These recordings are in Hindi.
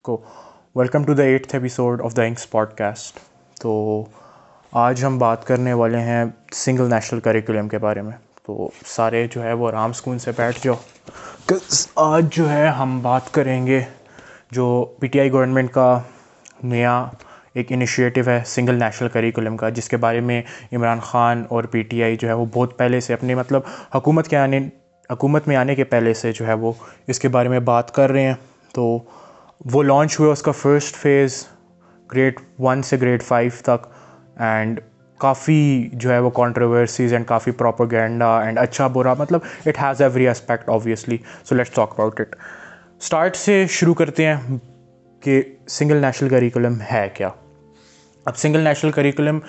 को welcome to the 8th episode of the Inks podcast. तो आज हम बात करने वाले हैं सिंगल नेशनल करिकुलम के बारे में। तो सारे जो है वो आराम सुकून से बैठ जाओ, आज जो है हम बात करेंगे जो पीटीआई गवर्नमेंट का नया एक इनिशिएटिव है सिंगल नेशनल करिकुलम का, जिसके बारे में इमरान ख़ान और पीटीआई जो है वो बहुत पहले से अपने हुकूमत में आने के पहले से जो है वो इसके बारे में बात कर रहे हैं। तो वो लॉन्च हुआ उसका फर्स्ट फेज़ ग्रेड 1 से ग्रेड 5 तक, एंड काफ़ी जो है वो कंट्रोवर्सीज एंड काफ़ी प्रोपेगेंडा एंड अच्छा बुरा, मतलब it has every aspect obviously. So let's talk about it. Start से शुरू करते हैं कि सिंगल नेशनल करिकुलम है क्या। अब सिंगल नेशनल करिकुलम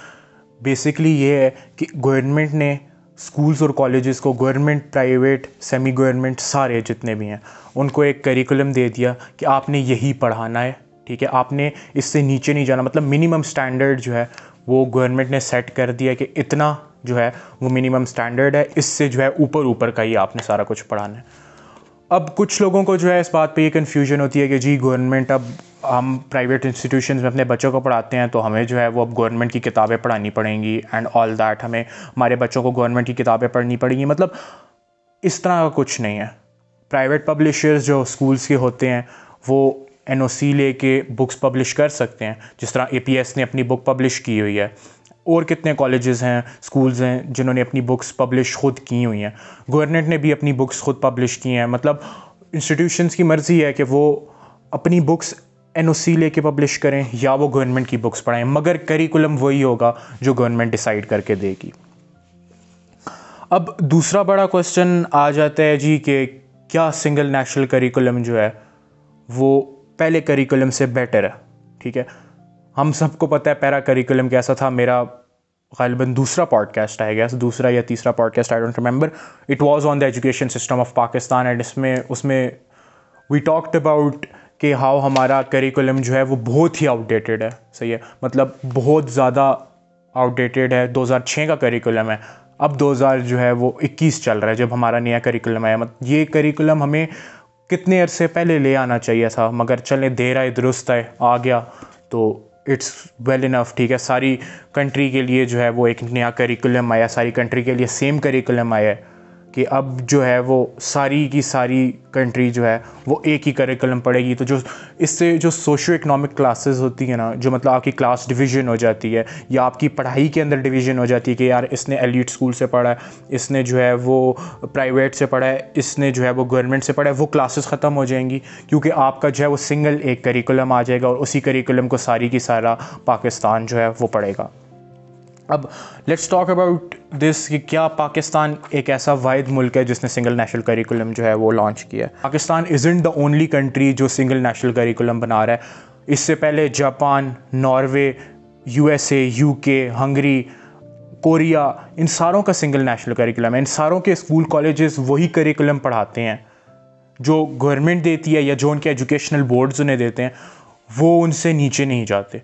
बेसिकली ये है कि गवर्नमेंट ने स्कूल्स और कॉलेजेस को, गवर्नमेंट, प्राइवेट, सेमी गवर्नमेंट, सारे जितने भी हैं, उनको एक करिकुलम दे दिया कि आपने यही पढ़ाना है, ठीक है, आपने इससे नीचे नहीं जाना। मतलब मिनिमम स्टैंडर्ड जो है वो गवर्नमेंट ने सेट कर दिया कि इतना जो है वो मिनिमम स्टैंडर्ड है, इससे जो है ऊपर का ही आपने सारा कुछ पढ़ाना है। अब कुछ लोगों को जो है इस बात पे ये कन्फ्यूजन होती है कि जी गवर्नमेंट, अब हम प्राइवेट इंस्टीट्यूशंस में अपने बच्चों को पढ़ाते हैं तो हमें जो है वो अब गवर्नमेंट की किताबें पढ़ानी पड़ेंगी एंड ऑल दैट, हमें हमारे बच्चों को गवर्नमेंट की किताबें पढ़नी पड़ेंगी। मतलब इस तरह का कुछ नहीं है। प्राइवेट पब्लिशर्स जो स्कूल्स के होते हैं वो एनओसी लेके बुक्स पब्लिश कर सकते हैं, जिस तरह एपीएस ने अपनी बुक पब्लिश की हुई है, और कितने कॉलेजेस हैं, स्कूल्स हैं जिन्होंने अपनी बुक्स पब्लिश खुद की हुई हैं। गवर्नमेंट ने भी अपनी बुक्स खुद पब्लिश की हैं। मतलब इंस्टीट्यूशंस की मर्ज़ी है कि वो अपनी बुक्स एनओसी लेके पब्लिश करें या वो गवर्नमेंट की बुक्स पढ़ाएं, मगर करिकुलम वही होगा जो गवर्नमेंट डिसाइड करके देगी। अब दूसरा बड़ा क्वेश्चन आ जाता है जी कि क्या सिंगल नेशनल करिकुलम जो है वो पहले करिकुलम से बेटर है। ठीक है, हम सबको पता है पैरा करिकुलम कैसा था। मेरा ग़ालिबन दूसरा पॉडकास्ट आएगा, दूसरा या तीसरा podcast, I don't remember. It was on the education system of Pakistan and उसमें वी टॉक्ड अबाउट कि हाउ हमारा करिकुलम जो है वो बहुत ही आउटडेटेड है। सही है, मतलब बहुत ज़्यादा आउटडेटेड है। 2006 का करिकुलम है, अब 2000 जो है वो 21 चल रहा है जब हमारा नया करिकुलम आया। मतलब ये करिकुलम हमें कितने अरसे पहले ले आना चाहिए था, मगर चले देर आए दुरुस्त है, आ गया तो इट्स वेल इनफ। ठीक है, सारी कंट्री के लिए जो है वो एक नया करिकुलम आया, सारी कंट्री के लिए सेम करिकुलम आया है कि अब जो है वो सारी की सारी कंट्री जो है वो एक ही करिकुलम पढ़ेगी। तो जो इससे जो सोशो इकोनॉमिक क्लासेस होती है ना, जो मतलब आपकी क्लास डिवीज़न हो जाती है या आपकी पढ़ाई के अंदर डिवीज़न हो जाती है कि यार इसने एलीट स्कूल से पढ़ा है, इसने जो है वो प्राइवेट से पढ़ा है, इसने जो है वो गवर्नमेंट से पढ़ा है, वो क्लासेस ख़त्म हो जाएंगी, क्योंकि आपका जो है वो सिंगल एक करिकुलम आ जाएगा और उसी करिकुलम को सारी की सारा पाकिस्तान जो है वो पढ़ेगा। अब लेट्स टॉक अबाउट दिस कि क्या पाकिस्तान एक ऐसा वाहिद मुल्क है जिसने सिंगल नेशनल करिकुलम जो है वो लॉन्च किया है। Pakistan isn't the only country जो सिंगल नेशनल करिकुलम बना रहा है। इससे पहले Japan, Norway, USA, UK, Hungary, Korea, इन सारों का सिंगल नेशनल करिकुलम है। इन सारों के स्कूल कॉलेजेस वही करिकुलम पढ़ाते हैं जो गवर्नमेंट देती है या जो उनके एजुकेशनल बोर्ड्स उन्हें देते हैं, वो उनसे नीचे नहीं जाते।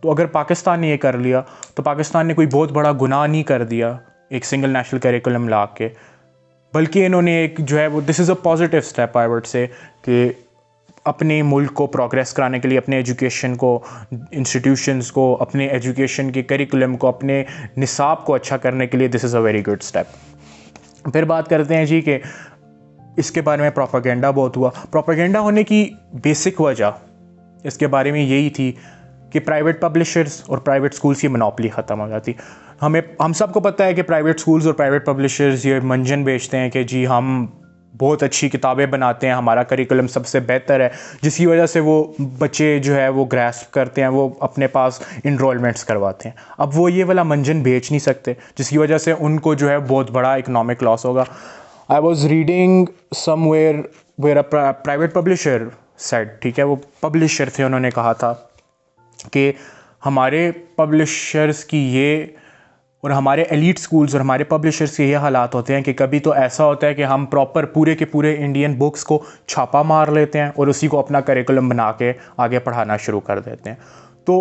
तो अगर पाकिस्तान ने ये कर लिया तो पाकिस्तान ने कोई बहुत बड़ा गुनाह नहीं कर दिया एक सिंगल नेशनल करिकुलम ला के, बल्कि इन्होंने एक जो है वो this is a positive step I would say कि अपने मुल्क को प्रोग्रेस कराने के लिए, अपने एजुकेशन को, इंस्टीट्यूशंस को, अपने एजुकेशन के करिकुलम को, अपने निसाब को अच्छा करने के लिए this is a very good step. फिर बात करते हैं जी कि इसके बारे में प्रोपेगेंडा बहुत हुआ। प्रोपेगेंडा होने की बेसिक वजह इसके बारे में यही थी कि प्राइवेट पब्लिशर्स और प्राइवेट स्कूल्स की मोनोपोली ख़त्म हो जाती। हम सबको पता है कि प्राइवेट स्कूल्स और प्राइवेट पब्लिशर्स ये मंजन बेचते हैं कि जी हम बहुत अच्छी किताबें बनाते हैं, हमारा करिकुलम सबसे बेहतर है, जिसकी वजह से वो बच्चे जो है वो ग्रैस्प करते हैं, वो अपने पास इनरोलमेंट्स करवाते हैं। अब वो ये वाला मंजन बेच नहीं सकते, जिसकी वजह से उनको जो है बहुत बड़ा इकोनॉमिक लॉस होगा। I was reading somewhere where a private publisher said, ठीक है, वो पब्लिशर थे, उन्होंने कहा था कि हमारे पब्लिशर्स की ये और हमारे एलीट स्कूल्स और हमारे पब्लिशर्स के ये हालात होते हैं कि कभी तो ऐसा होता है कि हम प्रॉपर पूरे के पूरे इंडियन बुक्स को छापा मार लेते हैं और उसी को अपना करिकुलम बना के आगे पढ़ाना शुरू कर देते हैं। तो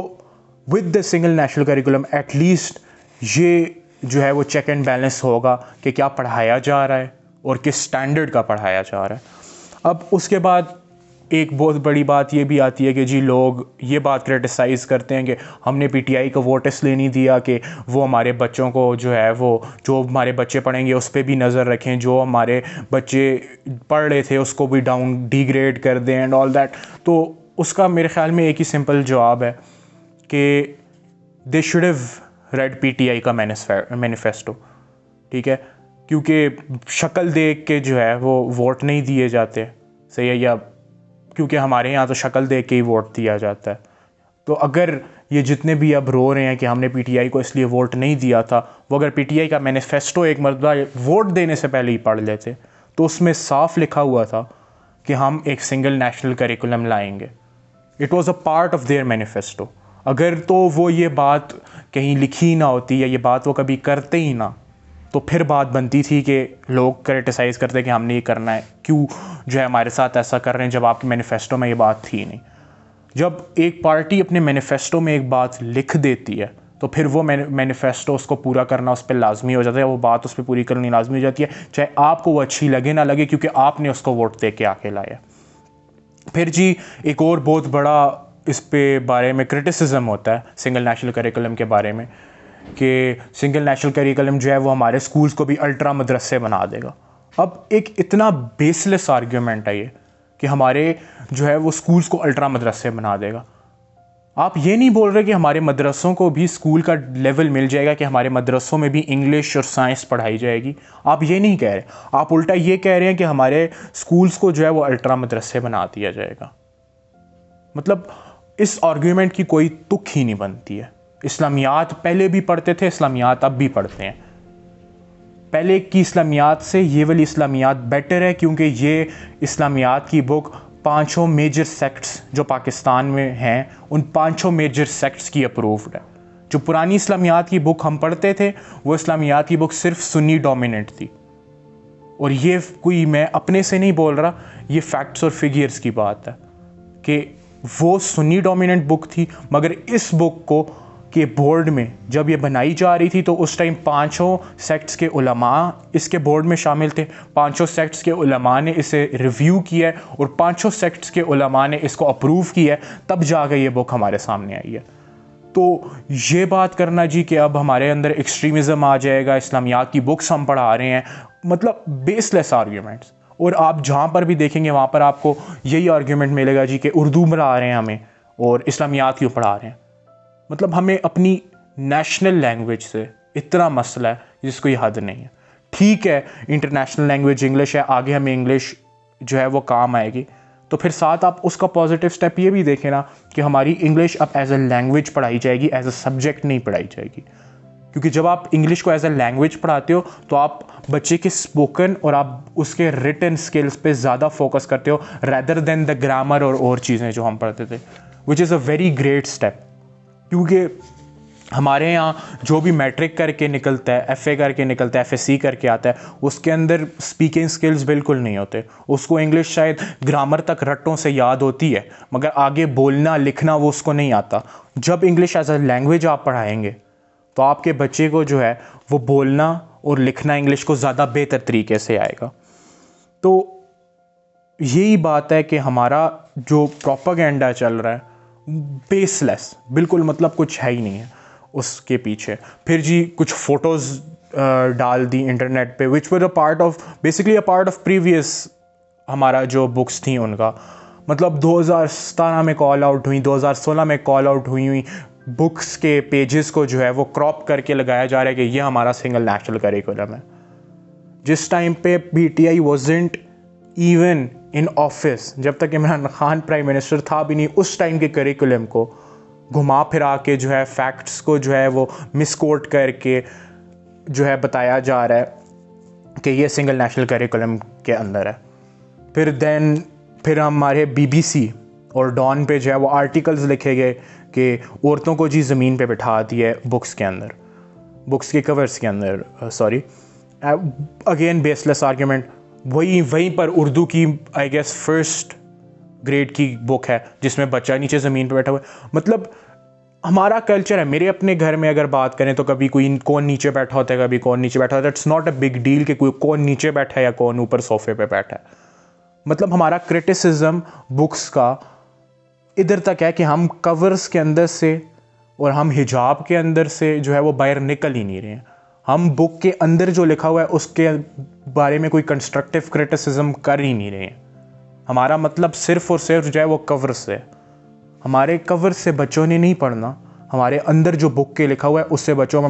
with the single national curriculum at least ये जो है वो चेक एंड बैलेंस होगा कि क्या पढ़ाया जा रहा है और किस स्टैंडर्ड का पढ़ाया जा रहा है। अब उसके बाद एक बहुत बड़ी बात ये भी आती है कि जी लोग ये बात क्रिटिसाइज़ करते हैं कि हमने पीटीआई को वोट इसलिए नहीं दिया कि वो हमारे बच्चों को जो है वो जो हमारे बच्चे पढ़ेंगे उस पर भी नज़र रखें, जो हमारे बच्चे पढ़ रहे थे उसको भी डिग्रेड कर दें एंड ऑल दैट। तो उसका मेरे ख्याल में एक ही सिंपल जवाब है कि they should have read PTI का मैनिफेस्टो, ठीक है, क्योंकि शक्ल देख के जो है वो वोट नहीं दिए जाते, सही है, या क्योंकि हमारे यहाँ तो शक्ल देख के ही वोट दिया जाता है। तो अगर ये जितने भी अब रो रहे हैं कि हमने पीटीआई को इसलिए वोट नहीं दिया था, वो अगर पीटीआई का मैनिफेस्टो एक मरतबा वोट देने से पहले ही पढ़ लेते तो उसमें साफ लिखा हुआ था कि हम एक सिंगल नेशनल करिकुलम लाएंगे। It was a part of their manifesto. अगर तो वो ये बात कहीं लिखी ना होती या ये बात वो कभी करते ही ना, तो फिर बात बनती थी कि लोग क्रिटिसाइज़ करते कि हमने ये करना है, क्यों जो है हमारे साथ ऐसा कर रहे हैं जब आपके मैनिफेस्टो में ये बात थी नहीं। जब एक पार्टी अपने मैनिफेस्टो में एक बात लिख देती है तो फिर वो मैनिफेस्टो उसको पूरा करना उस पर लाजमी हो जाता है, वो बात उस पर पूरी करनी लाजमी हो जाती है, चाहे आपको वो अच्छी लगे ना लगे, क्योंकि आपने उसको वोट दे के आके लाया। फिर जी एक और बहुत बड़ा इस पे बारे में क्रिटिसिज्म होता है सिंगल नेशनल करिकुलम के बारे में कि सिंगल नेशनल करिकुलम जो है वो हमारे स्कूल्स को भी अल्ट्रा मदरसे बना देगा। अब एक इतना बेसलेस आर्ग्यूमेंट है ये कि हमारे जो है वो स्कूल्स को अल्ट्रा मदरसे बना देगा। आप ये नहीं बोल रहे कि हमारे मदरसों को भी स्कूल का लेवल मिल जाएगा, कि हमारे मदरसों में भी इंग्लिश और साइंस पढ़ाई जाएगी। आप ये नहीं कह रहे, आप उल्टा ये कह रहे हैं कि हमारे स्कूल्स को जो है वो अल्ट्रा मदरसे बना दिया जाएगा। मतलब इस आर्ग्यूमेंट की कोई तुक ही नहीं बनती है। इस्लामियात पहले भी पढ़ते थे, इस्लामियात अब भी पढ़ते हैं। पहले की इस्लामियात से ये वाली इस्लामियात बेटर है, क्योंकि ये इस्लामियात की बुक पांचों मेजर सेक्ट्स जो पाकिस्तान में हैं उन पांचों मेजर सेक्ट्स की अप्रूव्ड है। जो पुरानी इस्लामियात की बुक हम पढ़ते थे वो इस्लामियात की बुक सिर्फ सुन्नी डोमिनेंट थी। और ये कोई मैं अपने से नहीं बोल रहा, ये फैक्ट्स और फिगर्स की बात है कि वो सुन्नी डोमिनेंट बुक थी। मगर इस बुक को के बोर्ड में जब ये बनाई जा रही थी तो उस टाइम पांचों सेक्ट्स के उलमा इसके बोर्ड में शामिल थे। पांचों सेक्ट्स के उलमा ने इसे रिव्यू किया है और पांचों सेक्ट्स के उलमा ने इसको अप्रूव किया है, तब जाकर ये बुक हमारे सामने आई है। तो ये बात करना जी कि अब हमारे अंदर एक्सट्रीमिज़म आ जाएगा, इस्लामियात की बुक्स हम पढ़ा रहे हैं, मतलब बेसलेस आर्ग्यूमेंट्स। और आप जहाँ पर भी देखेंगे वहाँ पर आपको यही आर्ग्यूमेंट मिलेगा जी कि उर्दू पढ़ा रहे हैं हमें और इस्लामियात क्यों पढ़ा रहे हैं। मतलब हमें अपनी नेशनल लैंग्वेज से इतना मसला है जिसको ये हद नहीं है। ठीक है, इंटरनेशनल लैंग्वेज इंग्लिश है, आगे हमें इंग्लिश जो है वो काम आएगी, तो फिर साथ आप उसका पॉजिटिव स्टेप ये भी देखें ना कि हमारी इंग्लिश अब एज अ लैंग्वेज पढ़ाई जाएगी, एज अ सब्जेक्ट नहीं पढ़ाई जाएगी। क्योंकि जब आप इंग्लिश को एज अ लैंग्वेज पढ़ाते हो तो आप बच्चे के स्पोकन और आप उसके रिटन स्किल्स पे ज़्यादा फोकस करते हो रैदर देन द ग्रामर और चीज़ें जो हम पढ़ते थे, which is a very great step. क्योंकि हमारे यहाँ जो भी मैट्रिक करके निकलता है, एफए करके निकलता है, एफएससी करके आता है, उसके अंदर स्पीकिंग स्किल्स बिल्कुल नहीं होते। उसको इंग्लिश शायद ग्रामर तक रट्टों से याद होती है, मगर आगे बोलना लिखना वो उसको नहीं आता। जब इंग्लिश एज अ लैंग्वेज आप पढ़ाएंगे तो आपके बच्चे को जो है वो बोलना और लिखना इंग्लिश को ज़्यादा बेहतर तरीके से आएगा। तो यही बात है कि हमारा जो प्रोपेगेंडा चल रहा है बेसलेस, बिल्कुल मतलब कुछ है ही नहीं है उसके पीछे। फिर जी कुछ फ़ोटोज़ डाल दी इंटरनेट पे which were a part of basically a part of previous हमारा जो बुक्स थी उनका। मतलब 2017 में कॉल आउट हुई, 2016 में कॉल आउट हुई बुक्स के पेजेस को जो है वो क्रॉप करके लगाया जा रहा है कि ये हमारा सिंगल नेशनल करिकुलम है। जिस टाइम पे PTI wasn't even in office, जब तक इमरान खान प्राइम मिनिस्टर था भी नहीं, उस टाइम के करिकुलम को घुमा फिरा के जो है फैक्ट्स को जो है वो मिसकोट करके जो है बताया जा रहा है कि ये सिंगल नेशनल करिकुलम के अंदर है। फिर हमारे बीबीसी और डॉन पे जो है वो आर्टिकल्स लिखे गए कि औरतों को जी ज़मीन पे बिठा दिया है बुक्स के अंदर, बुक्स के कवर्स के अंदर, सॉरी अगेन बेसलेस आर्ग्यूमेंट। वहीं पर उर्दू की आई गेस फर्स्ट ग्रेड की बुक है जिसमें बच्चा नीचे ज़मीन पर बैठा हुआ है। मतलब हमारा कल्चर है, मेरे अपने घर में अगर बात करें तो कभी कोई कौन नीचे बैठा होता है, कभी कौन नीचे बैठा होता है। It's not a big deal कि कोई कौन नीचे बैठा है या कौन ऊपर सोफे पे बैठा है। मतलब हमारा क्रिटिसिज्म बुक्स का इधर तक है कि हम कवर्स के अंदर से और हम हिजाब के अंदर से जो है वो बाहर निकल ही नहीं रहे हैं। हम बुक के अंदर जो लिखा हुआ है उसके बारे में कोई कंस्ट्रक्टिव क्रिटिसिज्म कर ही नहीं रहे हैं। हमारा मतलब सिर्फ और सिर्फ जो है वो कवर से। हमारे कवर से बच्चों ने नहीं पढ़ना, हमारे अंदर जो बुक के लिखा हुआ है उससे बच्चों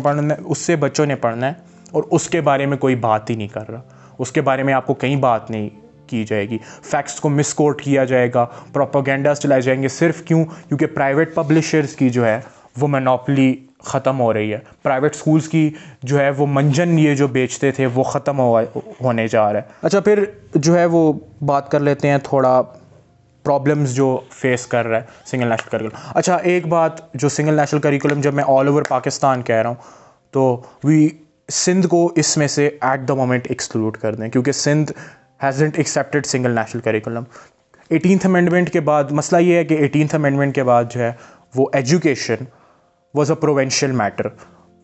ने पढ़ना है। और उसके बारे में कोई बात ही नहीं कर रहा, उसके बारे में आपको कहीं बात नहीं की जाएगी। फैक्ट्स को मिसकोट किया जाएगा, प्रोपेगेंडास चलाए जाएंगे। सिर्फ क्योंकि प्राइवेट पब्लिशर्स की जो है वो मोनोपोली ख़त्म हो रही है। प्राइवेट स्कूल्स की जो है वो मंजन ये जो बेचते थे वो ख़त्म होने जा रहा है। अच्छा, फिर जो है वो बात कर लेते हैं थोड़ा प्रॉब्लम्स जो फेस कर रहा है सिंगल नेशनल करिकुलम। अच्छा, एक बात, जो सिंगल नेशनल करिकुलम जब मैं ऑल ओवर पाकिस्तान कह रहा हूँ तो सिंध को इसमें से एट द मोमेंट एक्सक्लूड कर दें, क्योंकि Sindh hasn't accepted single national curriculum. 18th amendment के बाद मसला ये है कि 18th अमेंडमेंट के बाद जो है वो education was a provincial matter.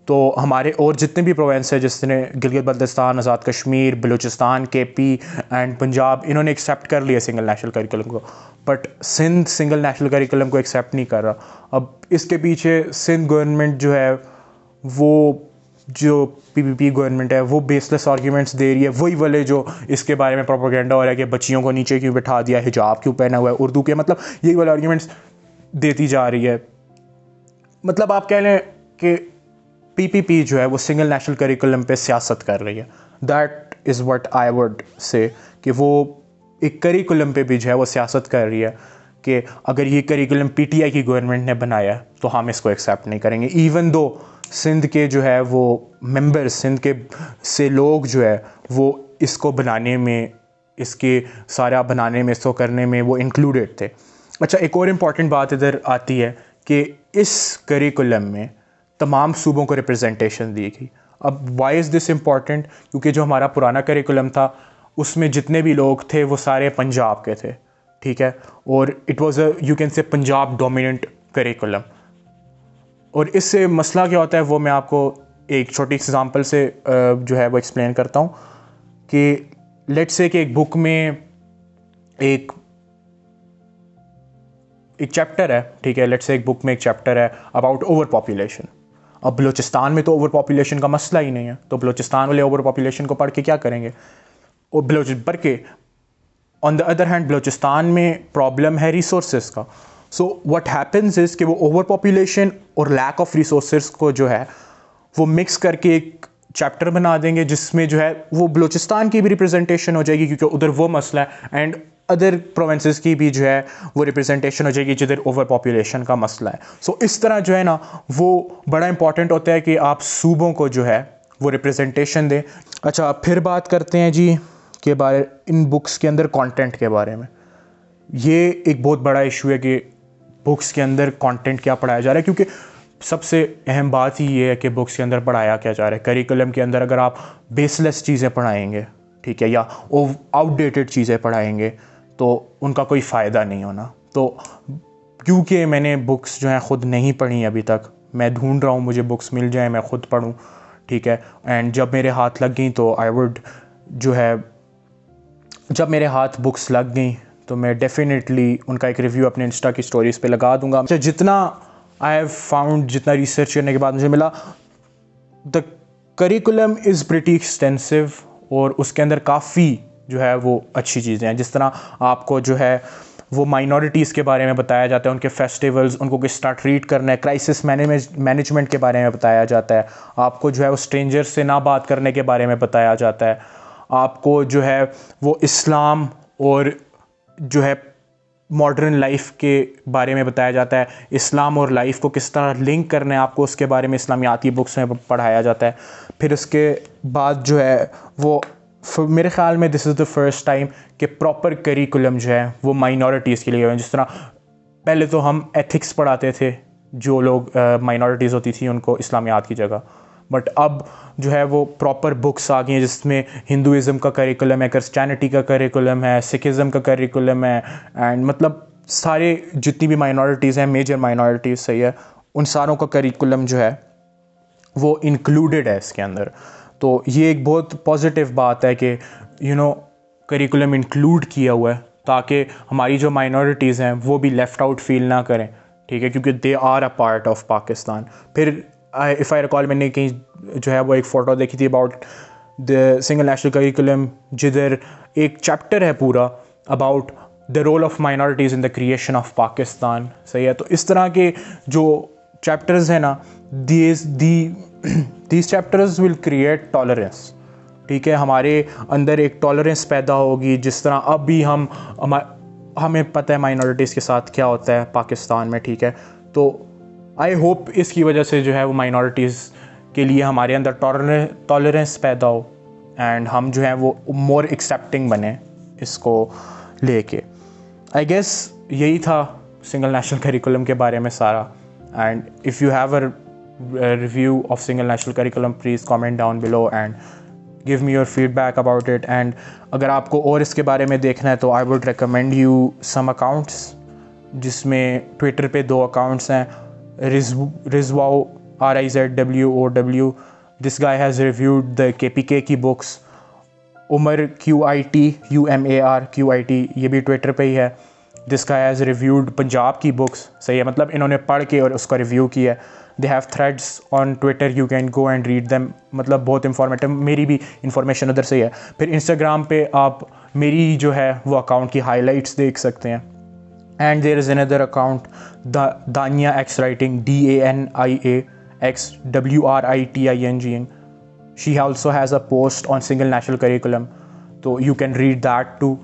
तो हमारे और जितने भी प्रोविंस है, जिसने गिलगित बल्तिस्तान, आज़ाद कश्मीर, बलूचिस्तान, KP एंड पंजाब, इन्होंने एक्सेप्ट कर लिया सिंगल नेशनल करिकुलम को, but Sindh single national curriculum को एक्सेप्ट नहीं कर रहा। अब इसके पीछे सिंध गवर्नमेंट जो है वो जो PPP गवर्नमेंट है वो बेसलेस आर्ग्यूमेंट्स दे रही है। वही वाले जो इसके बारे में प्रोपेगेंडा हो रहा है कि बच्चियों को नीचे क्यों बिठा दिया, हिजाब क्यों पहना हुआ है, उर्दू के, मतलब यही वाले आर्ग्यूमेंट्स देती जा रही है। मतलब आप कह लें कि PPP जो है वो सिंगल नेशनल करिकुलम पे सियासत कर रही है। That is what I would say, कि वो एक करिकुलम पे भी जो है वो सियासत कर रही है कि अगर ये करिकुलम PTI की गवर्नमेंट ने बनाया है तो हम इसको एक्सेप्ट नहीं करेंगे। इवन दो सिंध के जो है वो मेंबर्स, सिंध के से लोग जो है वो इसको बनाने में, इसके सारा बनाने में, इसको करने में वो इंक्लूडेड थे। अच्छा, एक और इम्पॉर्टेंट बात इधर आती है कि इस करिकुलम में तमाम सूबों को रिप्रेजेंटेशन दी गई। अब वाई इज़ दिस इम्पॉर्टेंट? क्योंकि जो हमारा पुराना करिकुलम था उसमें जितने भी लोग थे वो सारे पंजाब के थे, ठीक है, और it was a, you can say, Punjab dominant curriculum. और इससे मसला क्या होता है वो मैं आपको एक छोटी एग्जांपल से जो है वो एक्सप्लेन करता हूँ कि लेट्स से कि एक बुक में एक चैप्टर है, ठीक है, लेट्स से एक बुक में एक चैप्टर है अबाउट ओवर पॉपुलेशन। अब बलूचिस्तान में तो ओवर पॉपुलेशन का मसला ही नहीं है, तो बलूचिस्तान वाले ओवर पॉपुलेशन को पढ़ के क्या करेंगे? और पढ़ के on the other hand Balochistan में प्रॉब्लम है रिसोर्सेज का। सो व्हाट हैपेंस इज़ कि वो ओवर पॉपुलेशन और लैक ऑफ रिसोर्सेज को जो है वो मिक्स करके एक चैप्टर बना देंगे जिसमें जो है वो बलूचिस्तान की भी रिप्रेजेंटेशन हो जाएगी क्योंकि उधर वो मसला है, एंड अदर प्रोविंसेस की भी जो है वो रिप्रेजेंटेशन हो जाएगी जिधर ओवर पॉपुलेशन का मसला है। सो इस तरह जो है ना वो बड़ा इंपॉर्टेंट होता है कि आप सूबों को जो है वो रिप्रेजेंटेशन दें। अच्छा, फिर बात करते हैं जी के बारे, इन बुक्स के अंदर कंटेंट के बारे में। ये एक बहुत बड़ा इशू है कि बुक्स के अंदर कंटेंट क्या पढ़ाया जा रहा है, क्योंकि सबसे अहम बात ही ये है कि बुक्स के अंदर पढ़ाया क्या जा रहा है। करिकुलम के अंदर अगर आप बेसलेस चीज़ें पढ़ाएंगे, ठीक है, या आउटडेटेड चीज़ें पढ़ाएंगे तो उनका कोई फ़ायदा नहीं होना। तो क्योंकि मैंने बुक्स जो हैं ख़ुद नहीं पढ़ी अभी तक, मैं ढूंढ रहा हूँ मुझे बुक्स मिल जाए मैं ख़ुद पढूं, ठीक है, एंड जब मेरे हाथ लग गई तो आई वुड जो है, जब मेरे हाथ बुक्स लग गई तो मैं डेफिनेटली उनका एक रिव्यू अपने इंस्टा की स्टोरीज़ पे लगा दूंगा। अच्छा, जितना आई हैव फाउंड, जितना रिसर्च करने के बाद मुझे मिला, the curriculum is pretty extensive और उसके अंदर काफ़ी जो है वो अच्छी चीज़ें हैं। जिस तरह आपको जो है वो माइनॉरिटीज़ के बारे में बताया जाता है, उनके फेस्टिवल्स, उनको किस तरह ट्रीट करना है, क्राइसिस मैनेजमेंट के बारे में बताया जाता है, आपको जो है वो स्ट्रेंजर से ना बात करने के बारे में बताया जाता है, आपको जो है वो इस्लाम और जो है मॉडर्न लाइफ के बारे में बताया जाता है, इस्लाम और लाइफ को किस तरह लिंक करना है आपको उसके बारे में इस्लामियात की बुक्स में पढ़ाया जाता है। फिर उसके बाद जो है वो मेरे ख़्याल में this is the first time कि प्रॉपर करिकुलम जो है वो माइनॉरिटीज़ के लिए है। जिस तरह पहले तो हम एथिक्स पढ़ाते थे, जो लोग माइनॉरिटीज़ होती थी उनको इस्लामियात की जगह, बट अब जो है वो प्रॉपर बुक्स आ गई हैं जिसमें हिंदुज़म का करिकुलम है, क्रिश्चियनिटी का करिकुलम है, सिखिज़म का करिकुलम है, एंड मतलब सारे जितनी भी माइनॉरिटीज़ हैं, मेजर माइनॉरिटीज़, सही है, उन सारों का करिकुलम जो है वो इंक्लूडेड है इसके अंदर। तो ये एक बहुत पॉजिटिव बात है कि करिकुलम इंक्लूड किया हुआ है ताकि हमारी जो माइनॉरिटीज़ हैं वो भी लेफ़्ट आउट फील ना करें, ठीक है, क्योंकि they are a part of Pakistan. फिर इफ़ आई रिकॉल, मैंने कहीं जो है वो एक फ़ोटो देखी थी about the single national curriculum, जिधर एक चैप्टर है पूरा about the role of minorities in the creation of Pakistan. सही है, तो इस तरह के जो चैप्टर्स हैं ना, these chapters will create tolerance, ठीक है, हमारे अंदर एक टॉलरेंस पैदा होगी। जिस तरह अब भी हमें पता है माइनॉरिटीज़ के साथ क्या होता है पाकिस्तान में, ठीक है, तो आई होप इसकी वजह से जो है वो माइनॉरिटीज़ के लिए हमारे अंदर टॉलरेंस पैदा हो एंड हम जो है वो मोर एक्सेप्टिंग बने इसको लेके। आई गेस यही था सिंगल नेशनल करिकुलम के बारे में सारा। And if you have a review of single national curriculum, please comment down below and give me your feedback about it. And अगर आपको और इसके बारे में देखना है तो I would recommend you some accounts, जिसमें ट्विटर पे 2 अकाउंट्स हैं, Rizwow RIZWOW, this guy has reviewed the KPK की बुक्स। उमर QIT, ये भी ट्विटर पे ही है, this guy has reviewed Punjab की बुक्स। सही है, मतलब इन्होंने पढ़ के और उसका रिव्यू किया है। They have threads on Twitter, you can go and read them, मतलब बहुत इंफॉर्मेटिव, मेरी भी इंफॉर्मेशन उधर से ही है। फिर इंस्टाग्राम पे आप मेरी जो है वो अकाउंट की हाईलाइट्स देख सकते हैं। And there is another account, Dania X writing, DANIAXWRITING, she also has a post on single national curriculum, तो you can read that too।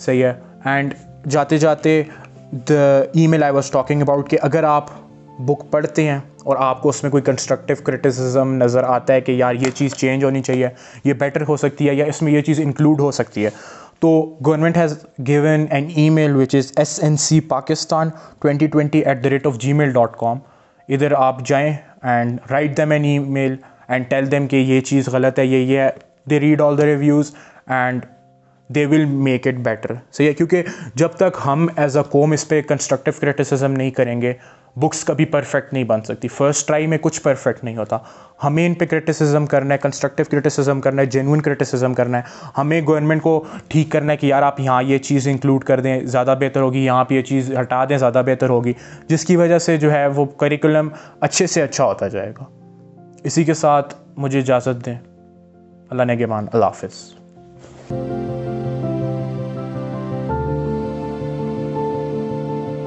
सही है। एंड जाते जाते the email I was talking about, कि अगर आप बुक पढ़ते हैं और आपको उसमें कोई कंस्ट्रक्टिव क्रिटिसिज्म नज़र आता है कि यार ये चीज़ चेंज होनी चाहिए, ये बेटर हो सकती है, या इसमें ये चीज़ इंक्लूड हो सकती है, तो government has given an email which is SNCPakistan2020@gmail.com। इधर आप जाएं and write them an email and tell them कि ये चीज़ गलत है, ये है। They read all the reviews and they will make it better. सही है, क्योंकि जब तक हम एज अ कौम इस पर कंस्ट्रक्टिव क्रिटिसिज्म नहीं करेंगे, बुक्स कभी परफेक्ट नहीं बन सकती। फर्स्ट ट्राई में कुछ परफेक्ट नहीं होता। हमें इन पे क्रिटिसिज्म करना है, कंस्ट्रक्टिव क्रिटिसिज्म करना है, जेन्युइन क्रिटिसिज्म करना है। हमें गवर्नमेंट को ठीक करना है कि यार आप यहाँ ये चीज़ इंक्लूड कर दें, ज़्यादा बेहतर होगी, यहाँ पे ये चीज़ हटा दें, ज़्यादा बेहतर होगी, जिसकी वजह से जो है वो करिकुलम अच्छे से अच्छा होता जाएगा। इसी के साथ मुझे इजाज़त दें। अल्लाह नेगेबान, अल्लाह हाफ़िज़।